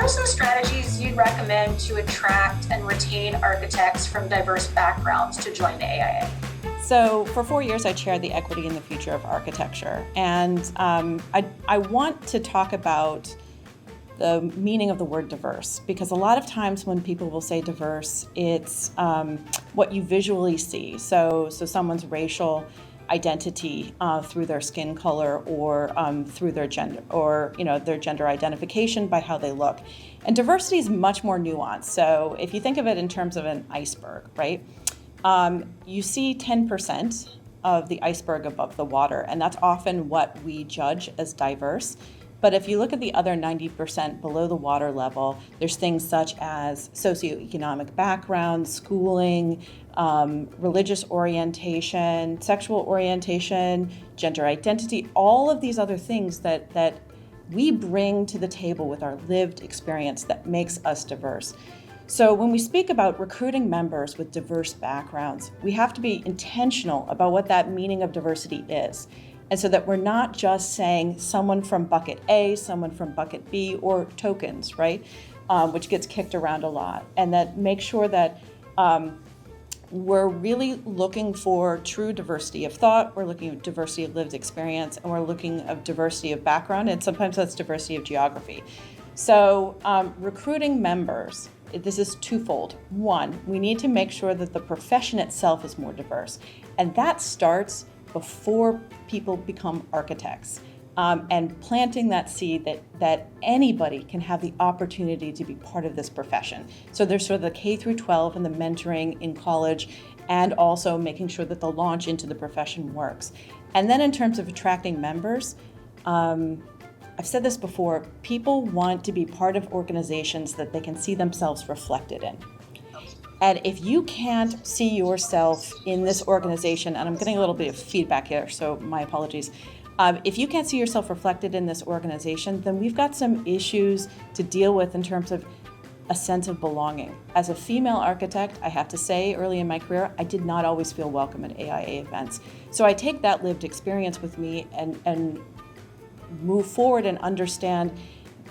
are some strategies you'd recommend to attract and retain architects from diverse backgrounds to join the AIA? So for 4 years, I chaired the Equity in the Future of Architecture. And I want to talk about the meaning of the word diverse, because a lot of times when people will say diverse, it's what you visually see. So someone's racial identity through their skin color or through their gender, or their gender identification by how they look. And diversity is much more nuanced. So if you think of it in terms of an iceberg, right? You see 10% of the iceberg above the water, and that's often what we judge as diverse. But if you look at the other 90% below the water level, there's things such as socioeconomic background, schooling, religious orientation, sexual orientation, gender identity, all of these other things that we bring to the table with our lived experience that makes us diverse. So when we speak about recruiting members with diverse backgrounds, we have to be intentional about what that meaning of diversity is. And so that we're not just saying someone from bucket A, someone from bucket B, or tokens, right? Which gets kicked around a lot. And that make sure that we're really looking for true diversity of thought, we're looking at diversity of lived experience, and we're looking at diversity of background, and sometimes that's diversity of geography. So recruiting members, this is twofold. One, we need to make sure that the profession itself is more diverse. And that starts before people become architects, and planting that seed that anybody can have the opportunity to be part of this profession. So there's sort of the K through 12 and the mentoring in college, and also making sure that the launch into the profession works. And then in terms of attracting members, I've said this before, people want to be part of organizations that they can see themselves reflected in. And if you can't see yourself in this organization, and I'm getting a little bit of feedback here, so my apologies. If you can't see yourself reflected in this organization, then we've got some issues to deal with in terms of a sense of belonging. As a female architect, I have to say, early in my career, I did not always feel welcome at AIA events. So I take that lived experience with me and move forward and understand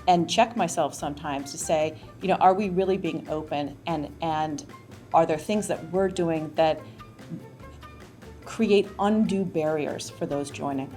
and check myself sometimes to say, are we really being open, and are there things that we're doing that create undue barriers for those joining?